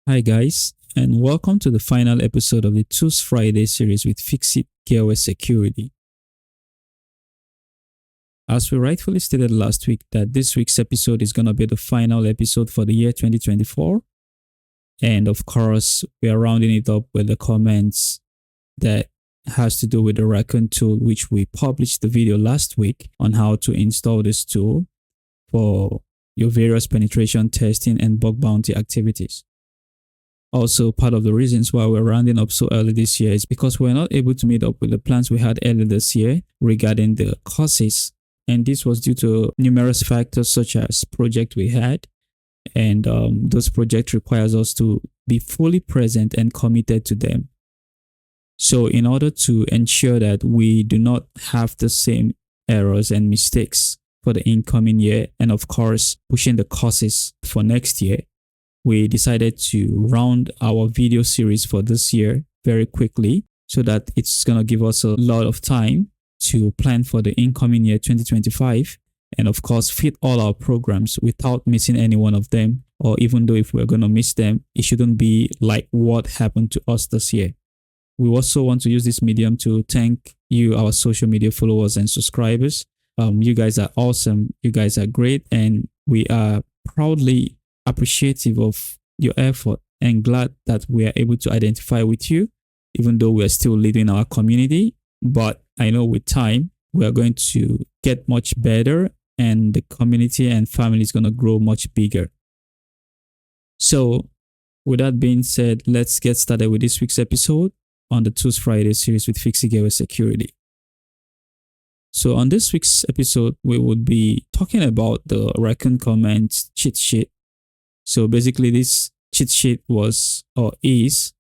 Hi guys, and welcome to the final episode of the Tools Friday series with FixItGearWare Security. As we rightfully stated last week that this week's episode is going to be the final episode for the year 2024. And of course, we are rounding it up with the comments that has to do with the Raccoon tool, which we published the video last week on how to install this tool for your various penetration testing and bug bounty activities. Also, part of the reasons why we're rounding up so early this year is because we're not able to meet up with the plans we had earlier this year regarding the courses. And this was due to numerous factors such as project we had. And those projects requires us to be fully present and committed to them. So in order to ensure that we do not have the same errors and mistakes for the incoming year, and of course, pushing the courses for next year, we decided to round our video series for this year very quickly so that it's going to give us a lot of time to plan for the incoming year 2025 and of course fit all our programs without missing any one of them, or even though if we're going to miss them, it shouldn't be like what happened to us this year. We also want to use this medium to thank you, our social media followers and subscribers. You guys are awesome. You guys are great. And we are proudly appreciative of your effort and glad that we are able to identify with you, even though we are still leading our community. But I know with time, we are going to get much better and the community and family is going to grow much bigger. So with that being said, let's get started with this week's episode on the Tools Friday series with FixItGearWare Security. So on this week's episode, we would be talking about the Raccoon commands cheat sheet. So basically this cheat sheet was or is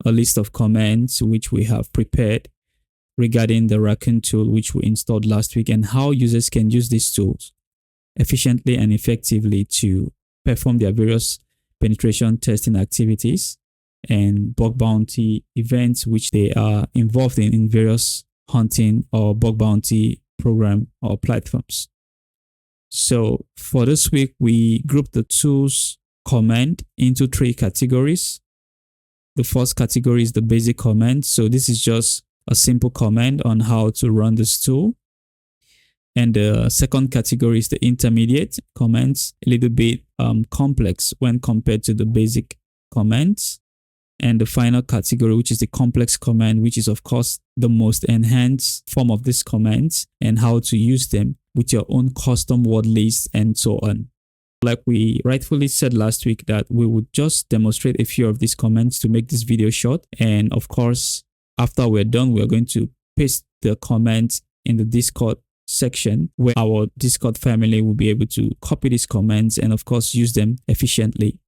a list of commands which we have prepared regarding the Raccoon tool which we installed last week, and how users can use these tools efficiently and effectively to perform their various penetration testing activities and bug bounty events which they are involved in various hunting or bug bounty program or platforms. So for this week, we grouped the tools command into 3 categories. The first category is the basic command. So this is just a simple command on how to run this tool. And the second category is the intermediate commands, a little bit complex when compared to the basic commands. And the final category, which is the complex command, which is of course the most enhanced form of these commands and how to use them with your own custom word list and so on. Like we rightfully said last week that we would just demonstrate a few of these commands to make this video short. And of course, after we're done, we're going to paste the commands in the Discord section where our Discord family will be able to copy these commands and of course use them efficiently.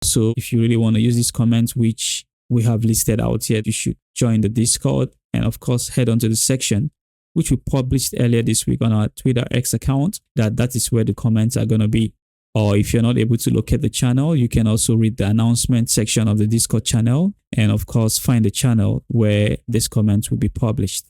So if you really want to use these commands which we have listed out here, you should join the Discord and of course head on to the section which we published earlier this week on our Twitter X account. That is where the comments are going to be. Or if you're not able to locate the channel, you can also read the announcement section of the Discord channel and of course find the channel where these comments will be published.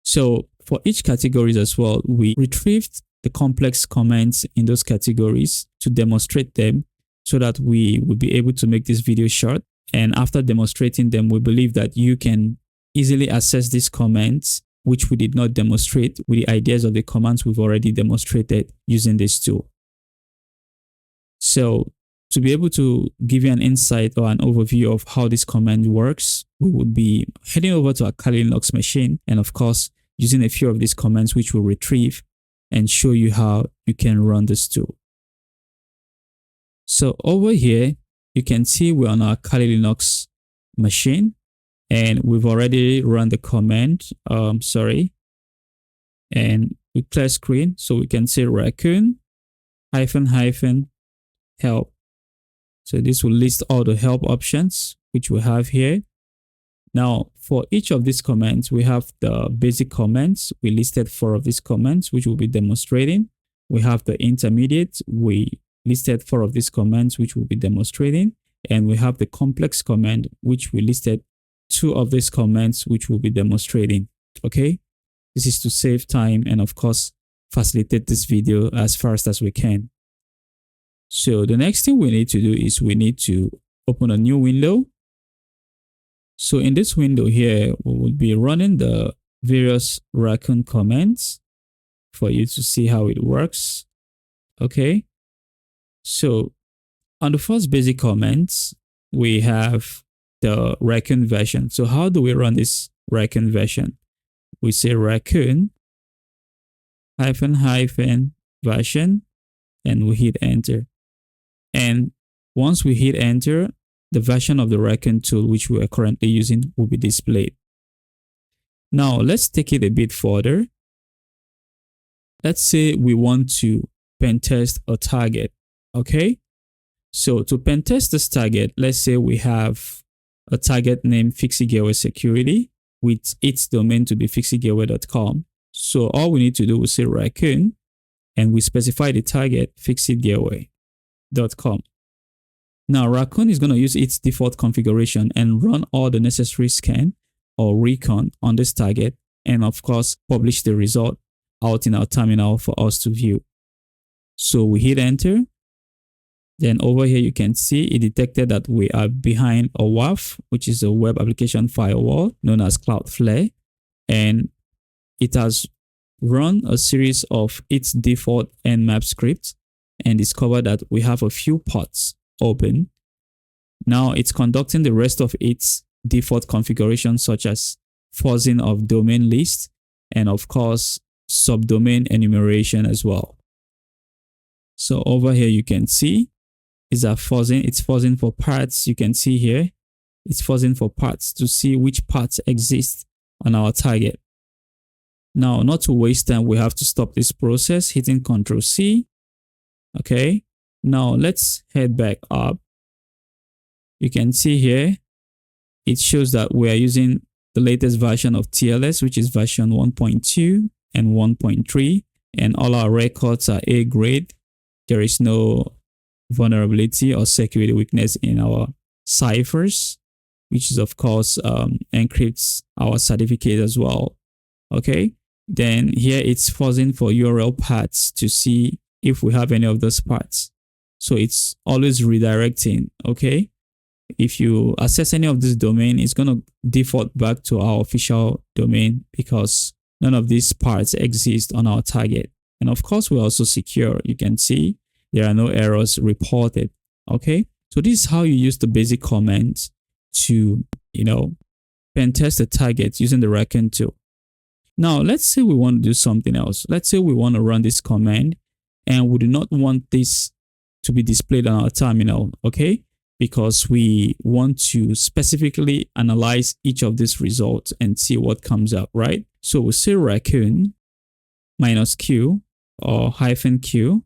So for each categories as well, we retrieved the complex commands in those categories to demonstrate them so that we will be able to make this video short. And after demonstrating them, we believe that you can easily access these commands which we did not demonstrate with the ideas of the commands we've already demonstrated using this tool. So to be able to give you an insight or an overview of how this command works, we would be heading over to our Kali Linux machine and of course using a few of these commands which we'll retrieve and show you how you can run this tool. So over here, you can see we're on our Kali Linux machine and we've already run the command, and we clear screen. So we can say Raccoon -help. So this will list all the help options which we have here. Now, for each of these commands, we have the basic commands. We listed 4 of these commands, which we'll be demonstrating. We have the intermediate. We listed 4 of these commands, which we'll be demonstrating. And we have the complex command, which we listed 2 of these commands, which we'll be demonstrating. Okay. This is to save time and of course, facilitate this video as fast as we can. So the next thing we need to do is we need to open a new window. So in this window here, we will be running the various Raccoon commands for you to see how it works. Okay. So on the first basic commands, we have the Raccoon version. So how do we run this Raccoon version? We say Raccoon --version and we hit enter. And once we hit enter, the version of the Raccoon tool which we are currently using will be displayed. Now let's take it a bit further. Let's say we want to pen test a target. Okay. So to pen test this target, let's say we have a target named FixItGearWare Security with its domain to be fixitgearware.com. So all we need to do is say Raccoon and we specify the target fixitgearware.com. Now Raccoon is going to use its default configuration and run all the necessary scan or recon on this target and of course publish the result out in our terminal for us to view. So we hit enter. Then over here, you can see it detected that we are behind a WAF, which is a web application firewall known as Cloudflare. And it has run a series of its default nmap scripts and discovered that we have a few ports open. Now it's conducting the rest of its default configuration, such as fuzzing of domain list and of course, subdomain enumeration as well. So over here, you can see is that fuzzing. It's fuzzing for parts. You can see here, it's fuzzing for parts to see which parts exist on our target. Now, not to waste time, we have to stop this process, hitting Ctrl C. Okay. Now let's head back up. You can see here, it shows that we are using the latest version of TLS, which is version 1.2 and 1.3, and all our records are A grade. There is no vulnerability or security weakness in our ciphers, which is of course encrypts our certificate as well. Okay, then here it's fuzzing for URL paths to see if we have any of those paths. So it's always redirecting. Okay, if you access any of this domain, it's going to default back to our official domain because none of these parts exist on our target. And of course, we're also secure. You can see there are no errors reported. Okay, so this is how you use the basic commands to, pen test the target using the Raccoon tool. Now, let's say we want to do something else. Let's say we want to run this command and we do not want this to be displayed on our terminal. Okay, because we want to specifically analyze each of these results and see what comes up, right? So we say Raccoon -Q or -Q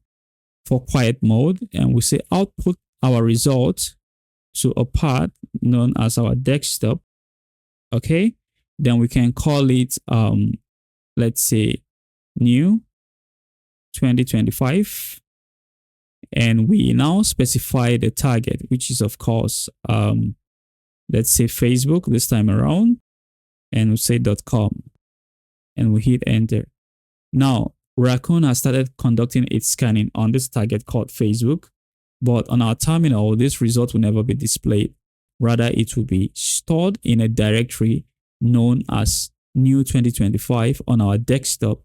for quiet mode, and we say output our result to a path known as our desktop. Okay, then we can call it let's say new 2025, and we now specify the target, which is of course let's say Facebook this time around, and we say .com and we hit enter. Now Raccoon has started conducting its scanning on this target called Facebook, but on our terminal, this result will never be displayed. Rather, it will be stored in a directory known as new 2025 on our desktop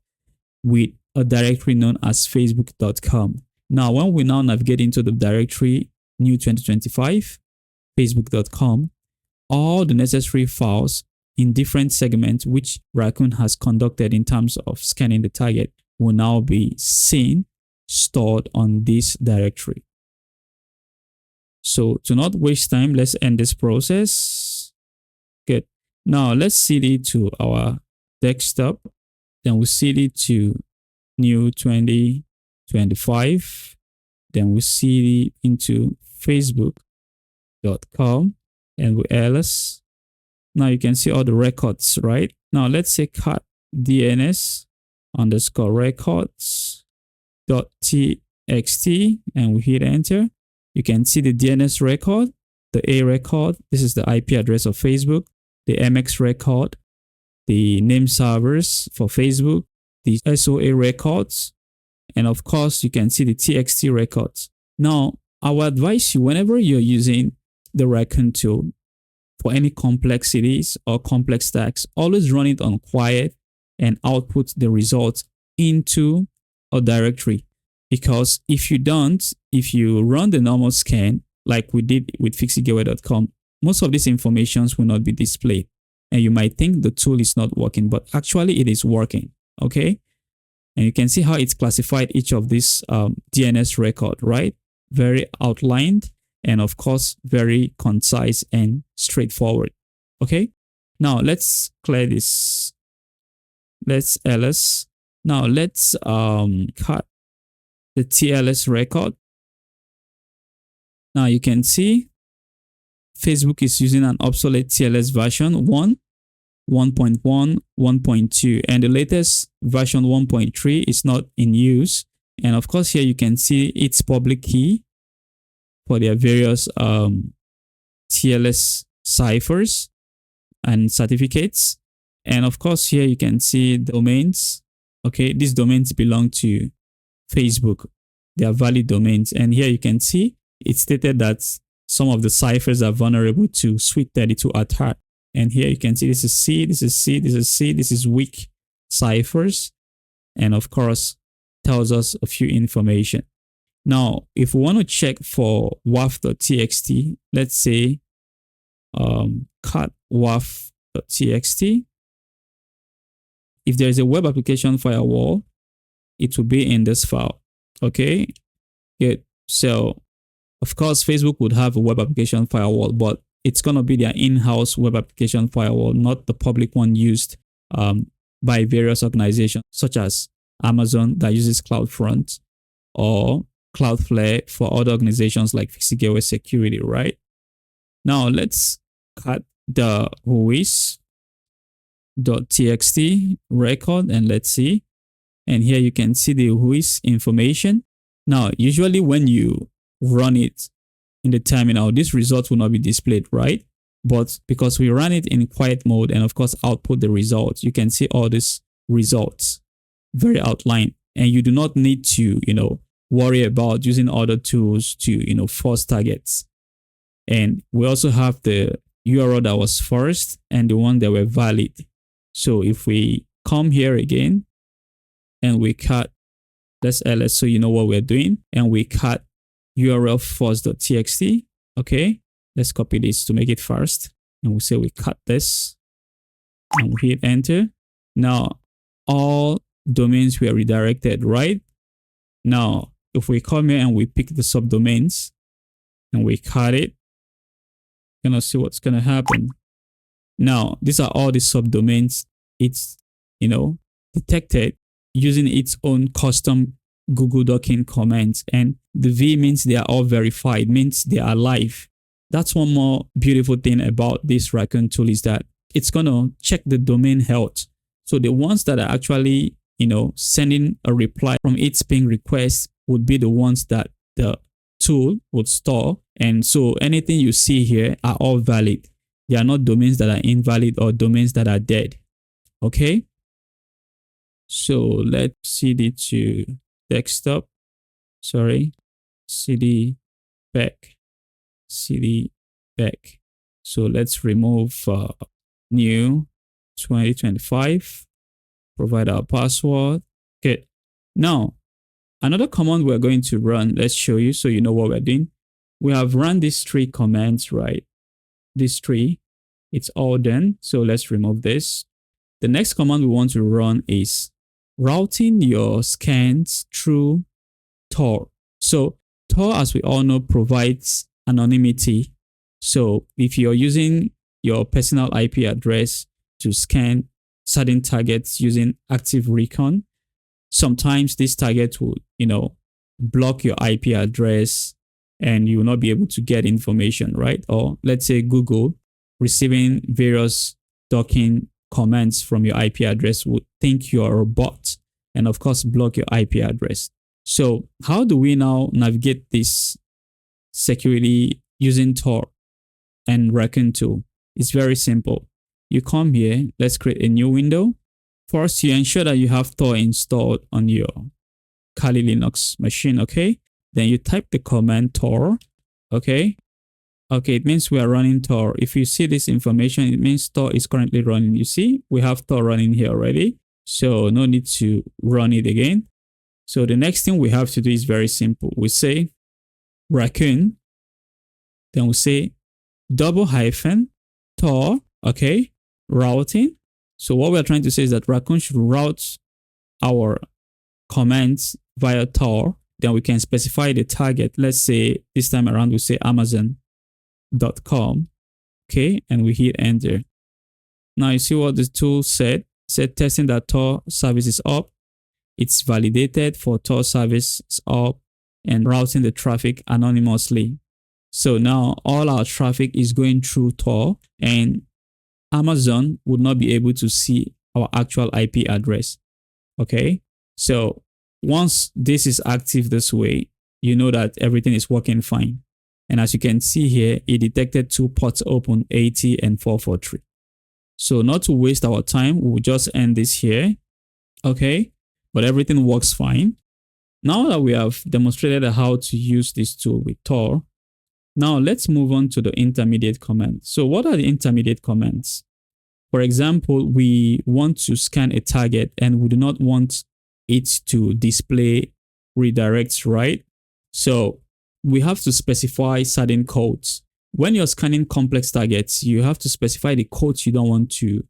with a directory known as facebook.com. Now, when we now navigate into the directory new 2025, facebook.com, all the necessary files in different segments which Raccoon has conducted in terms of scanning the target will now be seen, stored on this directory. So to not waste time, let's end this process. Good. Now let's cd to our desktop. Then we cd to new 2025. Then we cd into facebook.com and we ls. Now you can see all the records, right? Now let's say cut DNS_records.txt and we hit enter. You can see the DNS record, the A record. This is the IP address of Facebook, the MX record, the name servers for Facebook, the SOA records, and of course you can see the TXT records. Now, I will advise you whenever you're using the Raccoon tool for any complexities or complex tasks, always run it on quiet and output the results into a directory. Because if you don't, if you run the normal scan like we did with FixItGearWare.com, most of these informations will not be displayed. And you might think the tool is not working, but actually it is working. Okay. And you can see how it's classified each of these DNS record, right? Very outlined and of course, very concise and straightforward. Okay. Now let's clear this. Let's ls. Now let's cut the TLS record. Now you can see Facebook is using an obsolete TLS version 1, 1.1, 1.2, and the latest version 1.3 is not in use. And of course, here you can see its public key for their various TLS ciphers and certificates. And of course, here you can see domains. Okay, these domains belong to Facebook. They are valid domains. And here you can see it stated that some of the ciphers are vulnerable to Sweet 32 attack. And here you can see this is C, this is C, this is C, this is weak ciphers. And of course, tells us a few information. Now, if we want to check for WAF.txt, let's say cut WAF.txt. If there is a web application firewall, it will be in this file. Okay, good. So, of course, Facebook would have a web application firewall, but it's going to be their in-house web application firewall, not the public one used by various organizations such as Amazon that uses CloudFront or Cloudflare for other organizations like FixItGearWare Security, right? Now, let's cut the whois.txt record and let's see. And here you can see the whois information. Now, usually when you run it in the terminal, this result will not be displayed, right? But because we run it in quiet mode and of course output the results, you can see all these results very outlined, and you do not need to, worry about using other tools to, force targets. And we also have the URL that was forced and the one that were valid. So if we come here again and we cut, that's ls, so you know what we're doing, and we cut URL force.txt. Okay, let's copy this to make it fast. And we say we cut this and we hit enter. Now, all domains were redirected, right? Now, if we come here and we pick the subdomains and we cut it, you're gonna see what's gonna happen. Now, these are all the subdomains it's, detected using its own custom Google docking commands, and the V means they are all verified, means they are live. That's one more beautiful thing about this Raccoon tool is that it's going to check the domain health. So the ones that are actually, sending a reply from its ping request would be the ones that the tool would store. And so anything you see here are all valid. They are not domains that are invalid or domains that are dead. Okay. So let's cd to desktop, cd back. So let's remove new 2025, provide our password. Okay. Now, another command we're going to run, let's show you so you know what we're doing. We have run these 3 commands, right? These 3, it's all done. So let's remove this. The next command we want to run is routing your scans through Tor. So Tor, as we all know, provides anonymity. So if you're using your personal IP address to scan certain targets using active recon, sometimes this target will, block your IP address and you will not be able to get information, right? Or let's say Google receiving various docking commands from your IP address would think you're a bot and of course block your IP address. So how do we now navigate this security using Tor and Raccoon tool? It's very simple. You come here, let's create a new window. First, you ensure that you have Tor installed on your Kali Linux machine, okay? Then you type the command tor. Okay. Okay, it means we are running Tor. If you see this information, it means Tor is currently running. You see, we have Tor running here already. So no need to run it again. So the next thing we have to do is very simple. We say Raccoon, then we say double hyphen Tor, okay, routing. So what we're trying to say is that Raccoon should route our commands via Tor. Then we can specify the target. Let's say this time around, we say Amazon.com, okay, and we hit enter. Now you see what the tool said. It said testing that Tor service is up. It's validated for Tor service is up and routing the traffic anonymously. So now all our traffic is going through Tor and Amazon would not be able to see our actual IP address. Okay, so once this is active this way, you know that everything is working fine. And as you can see here, it detected 2 ports open, 80 and 443. So not to waste our time, we'll just end this here. Okay, but everything works fine. Now that we have demonstrated how to use this tool with Tor, now let's move on to the intermediate commands. So what are the intermediate commands? For example, we want to scan a target and we do not want it to display redirects, right? So we have to specify certain codes. When you're scanning complex targets, you have to specify the codes you don't want to,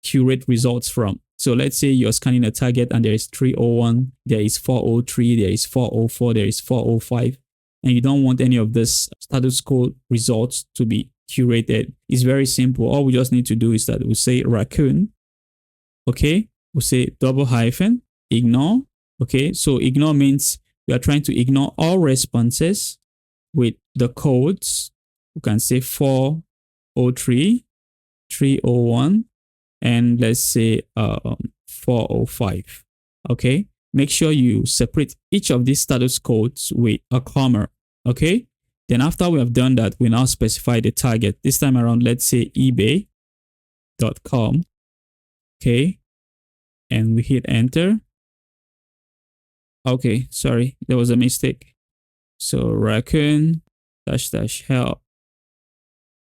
curate results from. So let's say you're scanning a target and there is 301, there is 403, there is 404, there is 405, and you don't want any of this status code results to be curated. It's very simple. All we just need to do is that we say Raccoon, okay? We say double hyphen, ignore, okay? So ignore means we are trying to ignore all responses with the codes. We can say 403, 301, and let's say 405, okay? Make sure you separate each of these status codes with a comma, okay? Then after we have done that, we now specify the target. This time around, let's say ebay.com, okay? And we hit enter. Okay, sorry, there was a mistake. So Raccoon -- help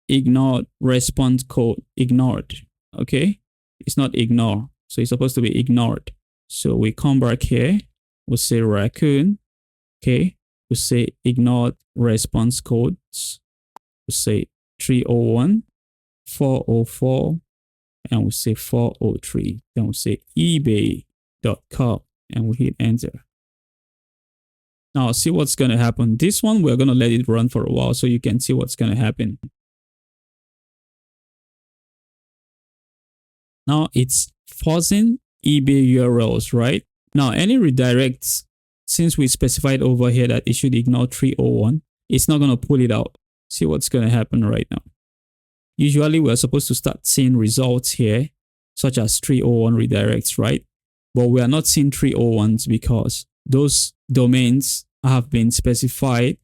ignored response code ignored. Okay, it's not ignore, so it's supposed to be ignored. So we come back here, we'll say Raccoon, okay, we'll say ignored response codes, we'll say 301, 404, and we'll say 403. Then we'll say ebay.com and we hit enter. Now see what's going to happen. This one, we're going to let it run for a while so you can see what's going to happen. Now it's forcing eBay URLs, right? Now any redirects, since we specified over here that it should ignore 301, it's not going to pull it out. See what's going to happen right now. Usually we're supposed to start seeing results here, such as 301 redirects, right? But we are not seeing 301s because those domains have been specified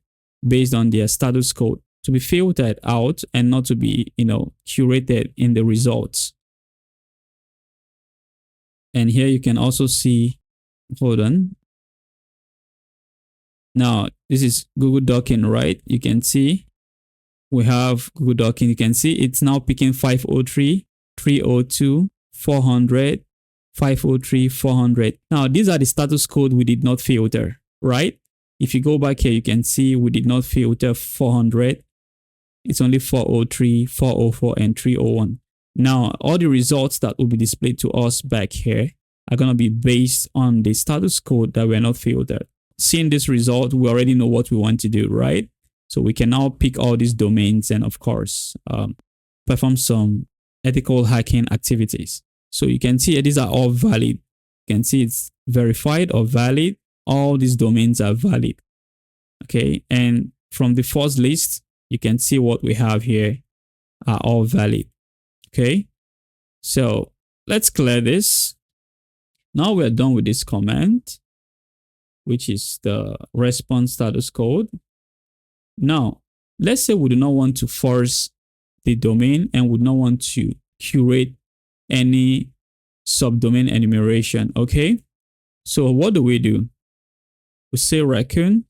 based on their status code to be filtered out and not to be, curated in the results. And here you can also see, hold on. Now, this is Google Docking, right? You can see we have Google Docking. You can see it's now picking 503, 302, 400, 503, 400. Now, these are the status code we did not filter, right? If you go back here, you can see we did not filter 400. It's only 403, 404, and 301. Now, all the results that will be displayed to us back here are going to be based on the status code that were not filtered. Seeing this result, we already know what we want to do, right? So we can now pick all these domains and, of course, perform some ethical hacking activities. So you can see these are all valid. You can see it's verified or valid. All these domains are valid. Okay, and from the first list, you can see what we have here are all valid. Okay, so let's clear this. Now we're done with this command, which is the response status code. Now, let's say we do not want to force the domain and would not want to curate any subdomain enumeration. Okay, so what do? We say Raccoon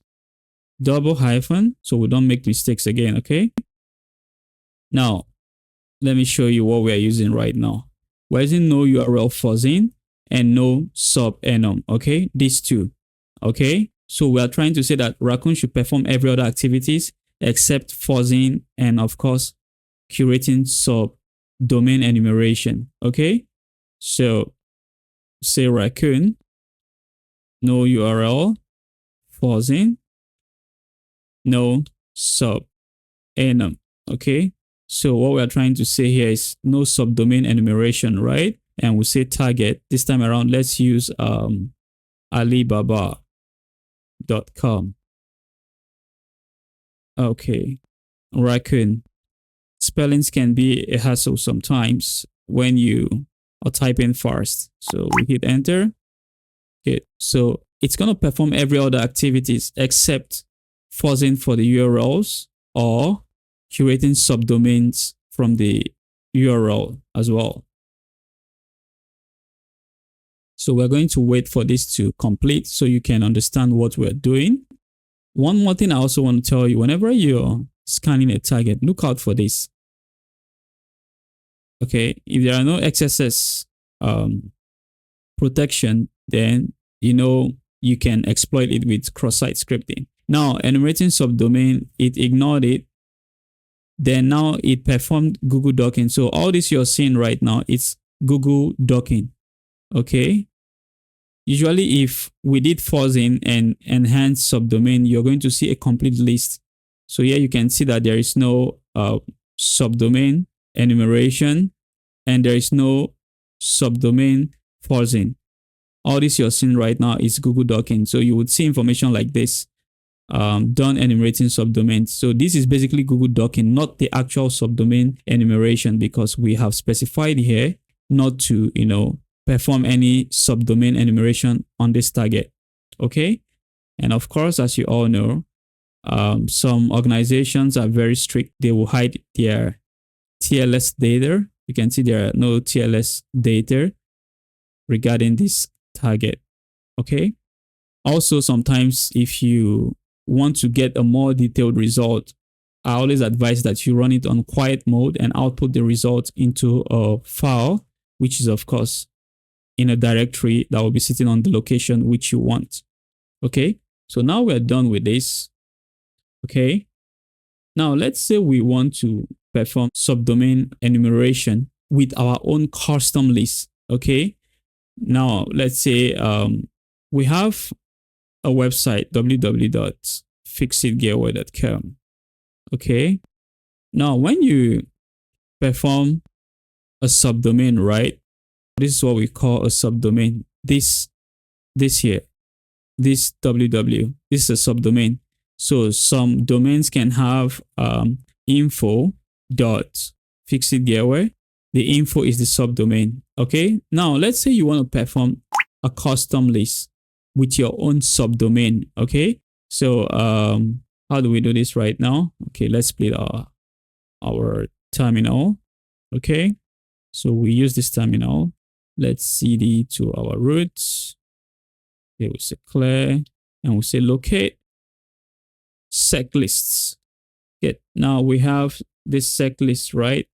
double hyphen, so we don't make mistakes again, okay? Now, let me show you what we are using right now. We're using no URL fuzzing and no sub-enum, okay? These two, okay? So we are trying to say that Raccoon should perform every other activities except fuzzing and, of course, curating sub-domain enumeration, okay? So say Raccoon, no URL, fuzzing, no sub-enum, okay? So what we are trying to say here is no subdomain enumeration, right? And we say target. This time around, let's use Alibaba.com. Okay. Raccoon. Spellings can be a hassle sometimes when you are typing fast. So we hit enter. Okay. So it's going to perform every other activities except fuzzing for the URLs or curating subdomains from the URL as well. So we're going to wait for this to complete so you can understand what we're doing. One more thing I also want to tell you, whenever you're scanning a target, look out for this. Okay, if there are no XSS protection, then you can exploit it with cross-site scripting. Now, enumerating subdomain, it ignored it. Then now it performed Google docking. So all this you're seeing right now, it's Google docking. Okay. Usually if we did fuzzing and enhance subdomain, you're going to see a complete list. So here you can see that there is no subdomain enumeration and there is no subdomain fuzzing. All this you're seeing right now is Google docking. So you would see information like this. Done enumerating subdomains. So this is basically Google docking, not the actual subdomain enumeration, because we have specified here not to, perform any subdomain enumeration on this target. Okay. And of course, as you all know, some organizations are very strict. They will hide their TLS data. You can see there are no TLS data regarding this target. Okay. Also, sometimes if you want to get a more detailed result, I always advise that you run it on quiet mode and output the result into a file, which is of course in a directory that will be sitting on the location which you want. Okay, so now we're done with this. Okay, now let's say we want to perform subdomain enumeration with our own custom list. Okay, now let's say we have a website, www.FixItGearWare.com. Okay. Now, when you perform a subdomain, right? This is what we call a subdomain. This here, this www, this is a subdomain. So some domains can have info.fixitgearware. The info is the subdomain. Okay. Now, let's say you want to perform a custom list with your own subdomain. Okay, so how do we do this right now? Okay, let's split our terminal. Okay, so we use this terminal. Let's cd to our root. Okay, we say clear and we say locate sec lists. Okay, now we have this sec list, right?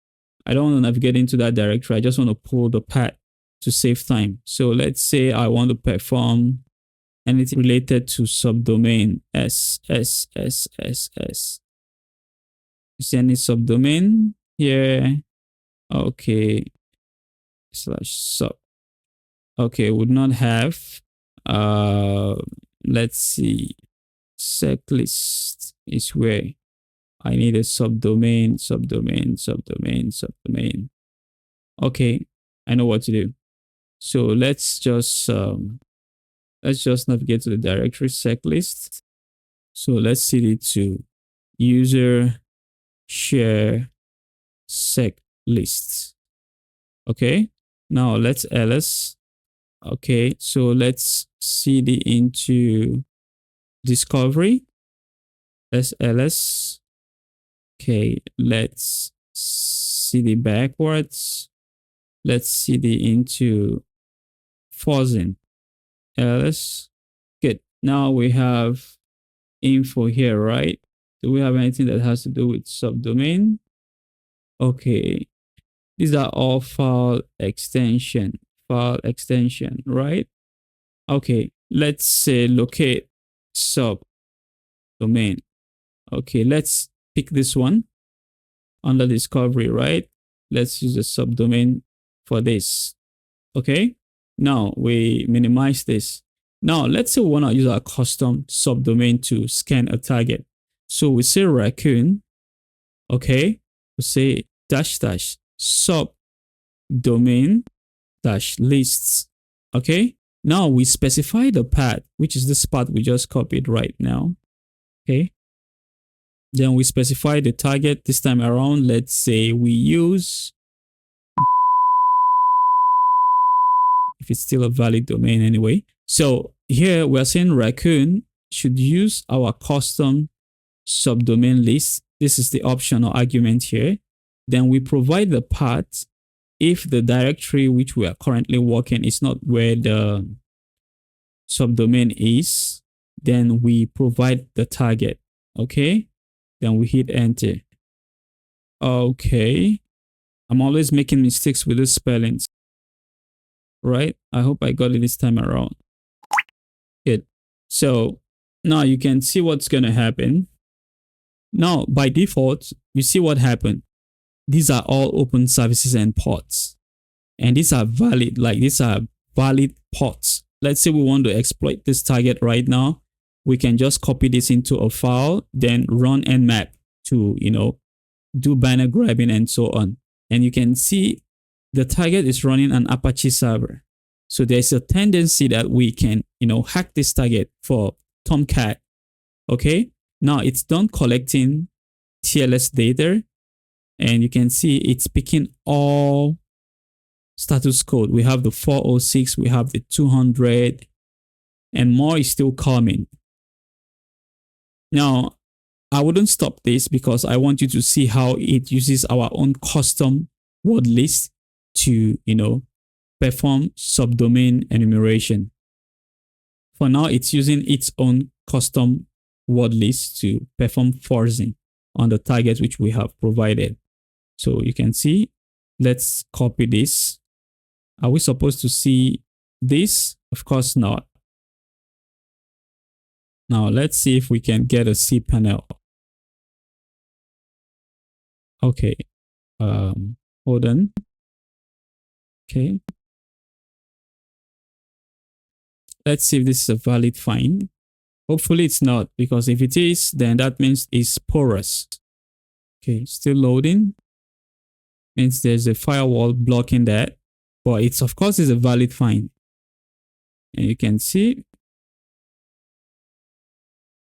I don't want to navigate into that directory. I just want to pull the path to save time. So let's say I want to perform anything related to subdomain SSSSS. Is any subdomain here? Okay. /sub. Okay, would not have. Let's see. Sec list is where I need a subdomain. Okay, I know what to do. So let's just navigate to the directory sec list. So let's cd to user share sec list. Okay, now let's ls. Okay, so let's cd into discovery. Let's ls. Okay, let's cd backwards. Let's cd into fuzzing. Ls. Good. Now we have info here, right? Do we have anything that has to do with subdomain? Okay. These are all file extension, right? Okay. Let's say locate subdomain. Okay. Let's pick this one under discovery, right? Let's use a subdomain for this. Okay. Now we minimize this. Now let's say we want to use our custom subdomain to scan a target. So we say Raccoon. Okay. We say -- subdomain -lists. Okay. Now we specify the path, which is this path we just copied right now. Okay. Then we specify the target this time around. Let's say we use, if it's still a valid domain anyway. So here we're saying Raccoon should use our custom subdomain list. This is the optional argument here. Then we provide the path if the directory which we are currently working is not where the subdomain is. Then we provide the target. Okay. Then we hit enter. Okay. I'm always making mistakes with the spellings. Right? I hope I got it this time around. Good. So now you can see what's going to happen. Now, by default, you see what happened. These are all open services and ports. And these are valid, like these are valid ports. Let's say we want to exploit this target right now. We can just copy this into a file, then run nmap to, do banner grabbing and so on. And you can see the target is running an Apache server. So there's a tendency that we can, hack this target for Tomcat. Okay. Now it's done collecting TLS data, and you can see it's picking all status code. We have the 406, we have the 200, and more is still coming. Now, I wouldn't stop this because I want you to see how it uses our own custom word list to, perform subdomain enumeration. For now, it's using its own custom word list to perform forcing on the target which we have provided. So you can see, let's copy this. Are we supposed to see this? Of course not. Now let's see if we can get a cPANEL. Okay. Hold on. Okay. Let's see if this is a valid find. Hopefully it's not, because if it is, then that means it's porous. Okay, still loading. Means there's a firewall blocking that. But it's, of course, is a valid find. And you can see,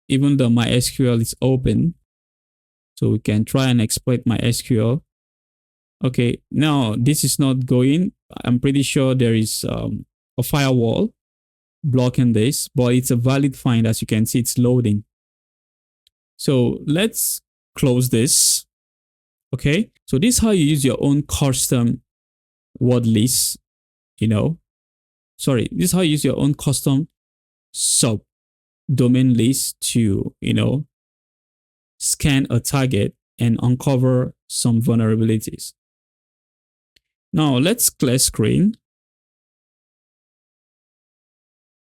even though MySQL is open, so we can try and exploit MySQL. Okay, now this is not going. I'm pretty sure there is a firewall blocking this, but it's a valid find. As you can see, it's loading. So let's close this. Okay, so this is how you use your own custom word list. This is how you use your own custom subdomain list to, scan a target and uncover some vulnerabilities. Now let's clear screen.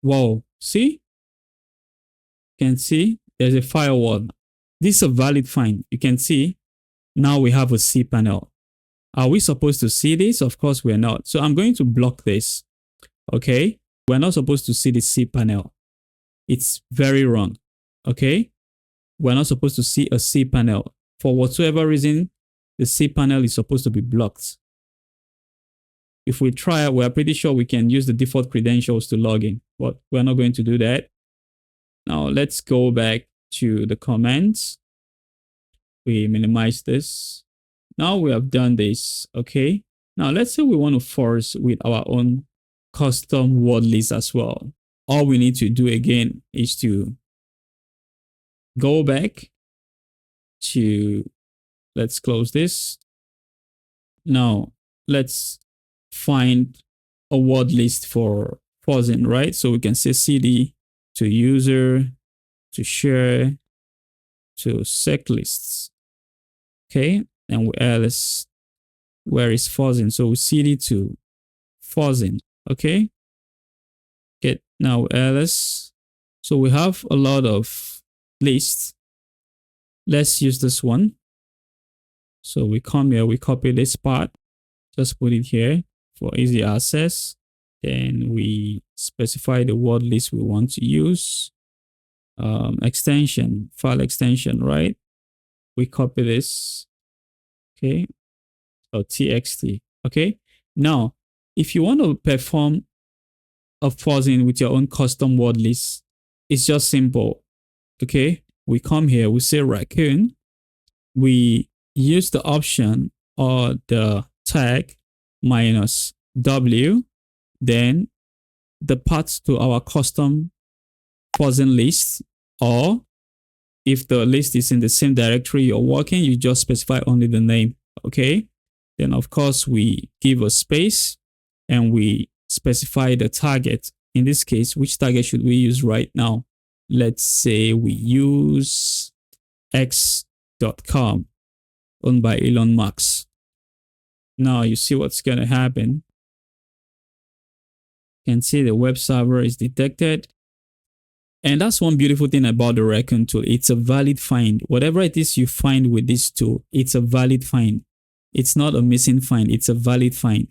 Wow, see? You can see there's a firewall. This is a valid find. You can see now we have a cPANEL. Are we supposed to see this? Of course we're not. So I'm going to block this. Okay, we're not supposed to see the cPANEL. It's very wrong. Okay, we're not supposed to see a cPANEL. For whatsoever reason, the cPANEL is supposed to be blocked. If we try, we're pretty sure we can use the default credentials to log in, but we're not going to do that. Now let's go back to the commands. We minimize this. Now we have done this. Okay. Now let's say we want to force with our own custom word list as well. All we need to do again is to go back to, let's close this. Now let's find a word list for forcing, right? So we can say cd to user to share to sec lists. Okay, and else where is fuzzing? So cd to fuzzing. Okay, get now ls. So we have a lot of lists. Let's use this one. So we come here, we copy this part, just put it here for easy access. Then we specify the word list we want to use. Extension, file extension, right? We copy this, okay, or txt, okay? Now, if you want to perform a fuzzing with your own custom word list, it's just simple, okay? We come here, we say Raccoon, we use the option or the tag -w, then the path to our custom fuzzing list, or if the list is in the same directory you're working, you just specify only the name, okay? Then of course we give a space and we specify the target. In this case, which target should we use right now? Let's say we use x.com, owned by Elon Musk. Now you see what's going to happen. You can see the web server is detected. And that's one beautiful thing about the Raccoon tool. It's a valid find. Whatever it is you find with this tool, it's a valid find. It's not a missing find. It's a valid find.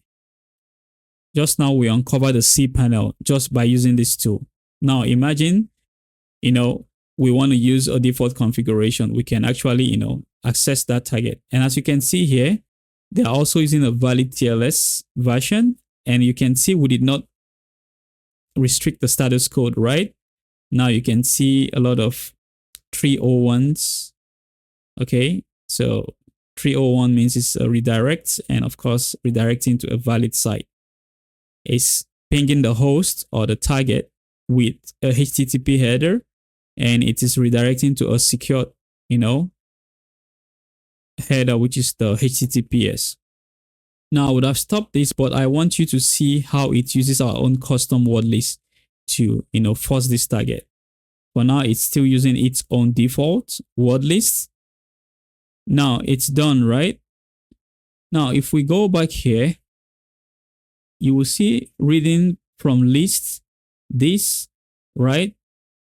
Just now we uncovered the cPANEL just by using this tool. Now imagine, we want to use a default configuration. We can actually, access that target. And as you can see here, they are also using a valid TLS version. And you can see we did not restrict the status code, right? Now you can see a lot of 301s. Okay, so 301 means it's a redirect, and of course redirecting to a valid site. It's pinging the host or the target with a HTTP header, and it is redirecting to a secure, header, which is the HTTPS. Now I would have stopped this, but I want you to see how it uses our own custom word list to, force this target. For now, it's still using its own default word list. Now it's done, right? Now, if we go back here, you will see reading from lists, this, right?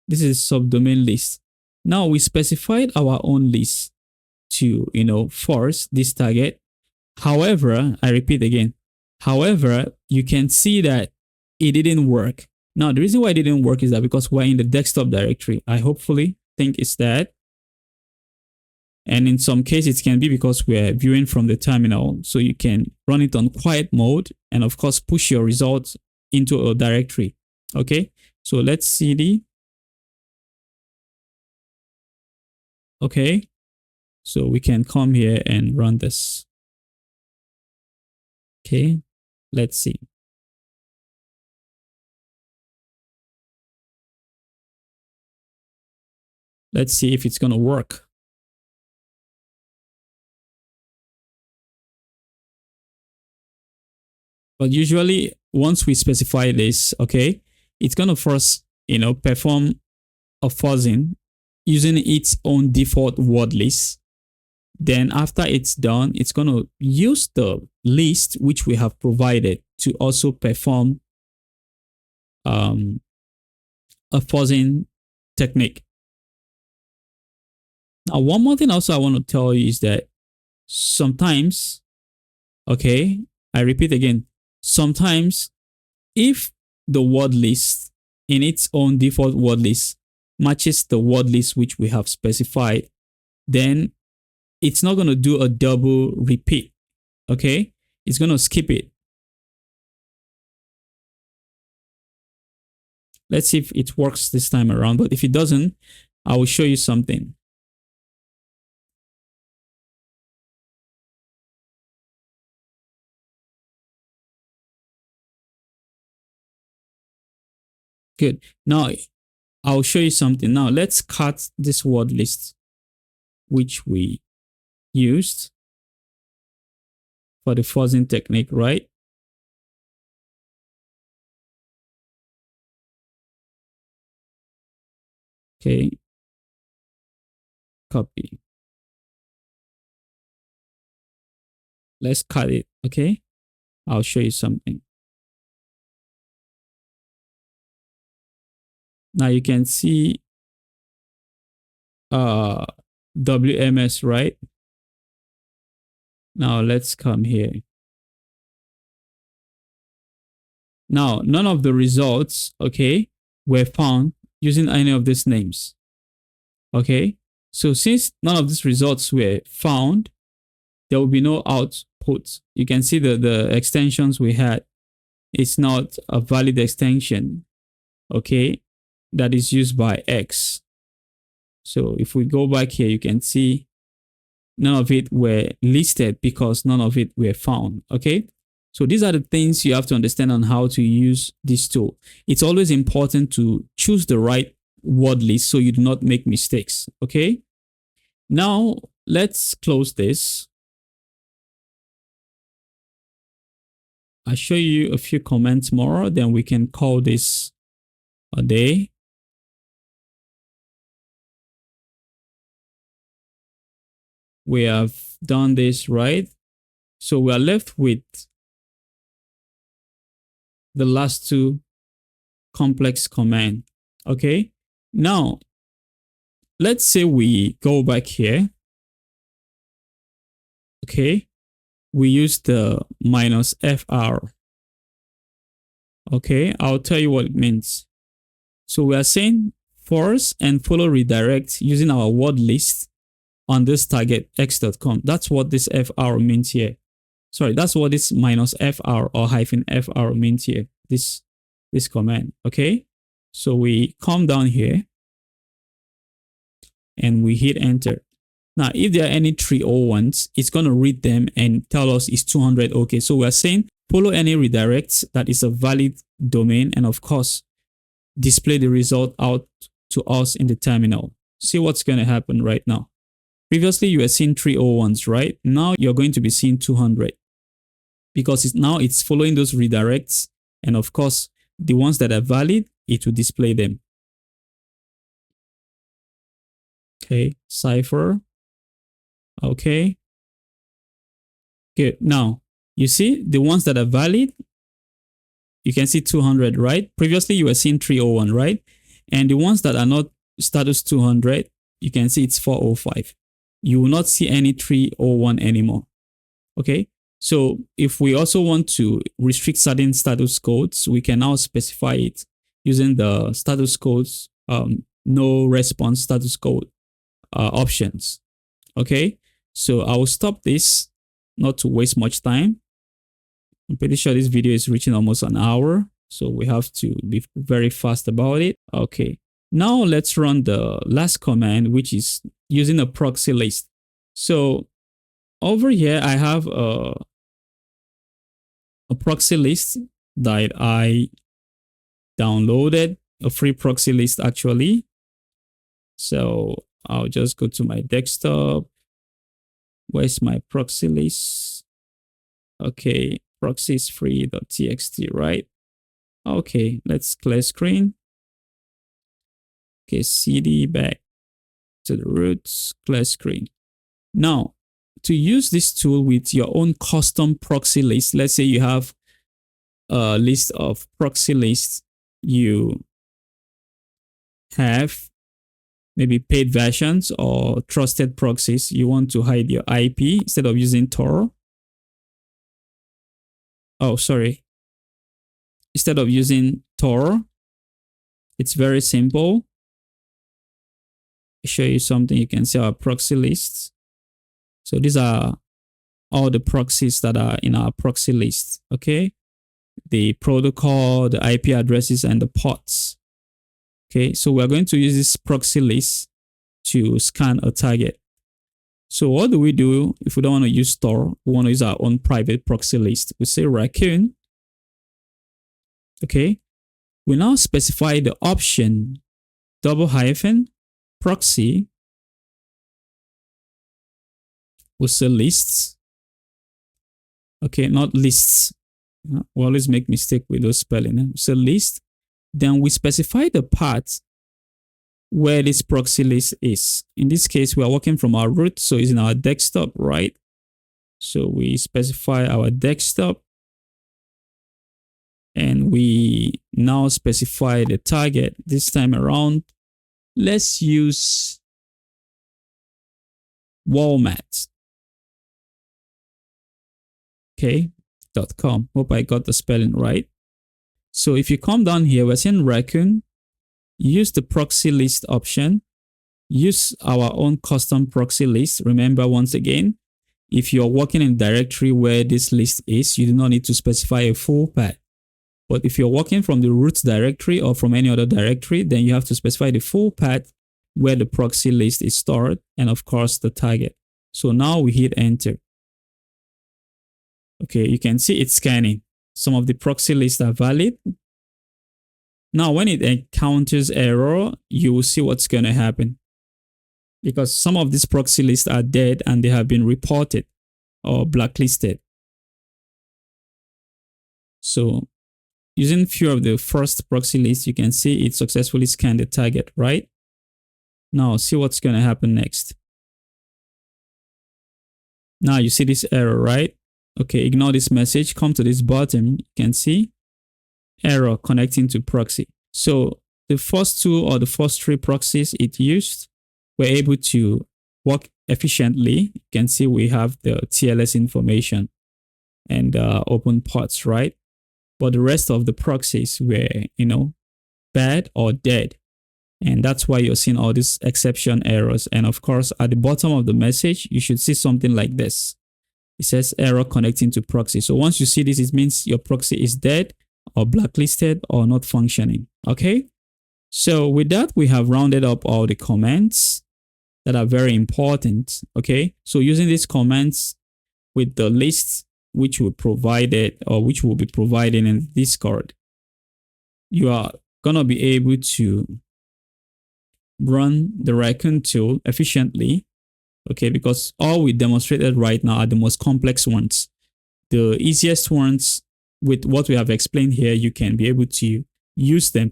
This is subdomain list. Now we specified our own list to, force this target. However, I repeat again, however, you can see that it didn't work. Now, the reason why it didn't work is that because we're in the desktop directory. I hopefully think it's that. And in some cases, it can be because we're viewing from the terminal. So you can run it on quiet mode and of course, push your results into a directory. Okay, so let's cd. Okay, so we can come here and run this. Okay, let's see. Let's see if it's going to work. But usually once we specify this, okay, it's going to first, perform a fuzzing using its own default word list. Then after it's done, it's going to use the list which we have provided to also perform a fuzzing technique. Now, one more thing also I want to tell you is that sometimes, okay, I repeat again, sometimes if the word list in its own default word list matches the word list which we have specified, then it's not going to do a double repeat. Okay, it's going to skip it. Let's see if it works this time around, but if it doesn't, I will show you something. Good. Now I'll show you something. Now let's cut this word list which we used for the fuzzing technique, right? Okay, copy. Let's cut it, okay? I'll show you something. Now you can see WMS, right? Now let's come here. Now, none of the results, okay, were found using any of these names. Okay, so since none of these results were found, there will be no output. You can see the extensions we had. It's not a valid extension, okay, that is used by X. So if we go back here, you can see none of it were listed because none of it were found, okay? So these are the things you have to understand on how to use this tool. It's always important to choose the right word list so you do not make mistakes, okay? Now, let's close this. I'll show you a few comments more, then we can call this a day. We have done this, right? So we are left with the last two complex command, okay? Now, let's say we go back here, okay? We use the -fr, okay? I'll tell you what it means. So we are saying force and follow redirect using our word list on this target x.com. That's what this fr means here. Sorry, that's what this -fr or -fr means here, this command, okay? So we come down here and we hit enter. Now, if there are any 301s, it's going to read them and tell us it's 200, okay? So we're saying follow any redirects that is a valid domain and of course, display the result out to us in the terminal. See what's going to happen right now. Previously, you were seeing 301s, right? Now you're going to be seeing 200 because now it's following those redirects. And of course, the ones that are valid, it will display them. Okay, cipher. Okay. Good. Now, you see the ones that are valid, you can see 200, right? Previously, you were seeing 301, right? And the ones that are not status 200, you can see it's 405. You will not see any 301 anymore. Okay, so if we also want to restrict certain status codes, we can now specify it using the status codes, no response status code options. Okay, so I will stop this not to waste much time. I'm pretty sure this video is reaching almost an hour, so we have to be very fast about it. Okay, now let's run the last command, which is using a proxy list. So over here, I have a proxy list that I downloaded, a free proxy list actually. So I'll just go to my desktop. Where's my proxy list? Okay, proxy is free.txt, right? Okay, let's clear screen. Okay, cd back to the roots, clear screen. Now, to use this tool with your own custom proxy list, let's say you have a list of proxy lists you have, maybe paid versions or trusted proxies. You want to hide your IP instead of using Tor. Oh, sorry. Instead of using Tor, it's very simple. I'll show you something. You can see our proxy lists. So these are all the proxies that are in our proxy list, okay? The protocol, the IP addresses, and the ports. Okay, so we're going to use this proxy list to scan a target. So what do we do if we don't want to use Tor? We want to use our own private proxy list. We say Raccoon. Okay, we now specify the option _proxy. We'll say lists. Okay, not lists. We always make mistake with those spelling. So list. Then we specify the path where this proxy list is. In this case, we are working from our root, so it's in our desktop, right? So we specify our desktop, and we now specify the target. This time around, let's use Walmart. Okay, .com. Hope I got the spelling right. So if you come down here, we're saying Raccoon, use the proxy list option, use our own custom proxy list. Remember, once again, if you're working in a directory where this list is, you do not need to specify a full path. But if you're working from the root directory or from any other directory, then you have to specify the full path where the proxy list is stored, and of course the target. So now we hit enter. Okay, you can see it's scanning. Some of the proxy lists are valid. Now, when it encounters error, you will see what's going to happen, because some of these proxy lists are dead and they have been reported or blacklisted. So using few of the first proxy lists, you can see it successfully scanned the target, right? Now see what's going to happen next. Now you see this error, right? Okay, ignore this message. Come to this button. You can see error connecting to proxy. So the first two or the first three proxies it used were able to work efficiently. You can see we have the TLS information and open ports, right? But the rest of the proxies were, bad or dead. And that's why you're seeing all these exception errors. And of course, at the bottom of the message, you should see something like this. It says error connecting to proxy. So once you see this, it means your proxy is dead or blacklisted or not functioning. Okay. So with that, we have rounded up all the comments that are very important. Okay. So using these comments with the lists which we provided or which will be provided in Discord, you are going to be able to run the Raccoon tool efficiently. Okay, because all we demonstrated right now are the most complex ones. The easiest ones, with what we have explained here, you can be able to use them.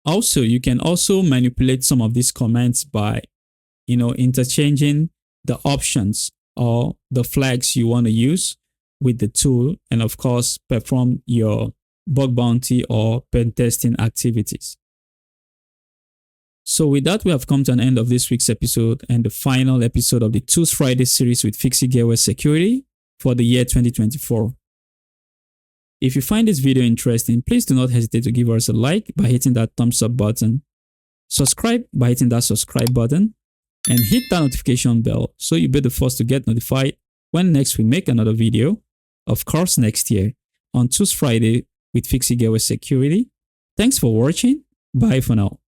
Also, you can also manipulate some of these commands by, interchanging the options or the flags you want to use with the tool, and of course, perform your bug bounty or pen testing activities. So with that, we have come to an end of this week's episode and the final episode of the Tools Friday series with FixItGearWare Security for the year 2024. If you find this video interesting, please do not hesitate to give us a like by hitting that thumbs up button, subscribe by hitting that subscribe button, and hit that notification bell so you'll be the first to get notified when next we make another video, of course next year, on Tools Friday with FixItGearWare Security. Thanks for watching. Bye for now.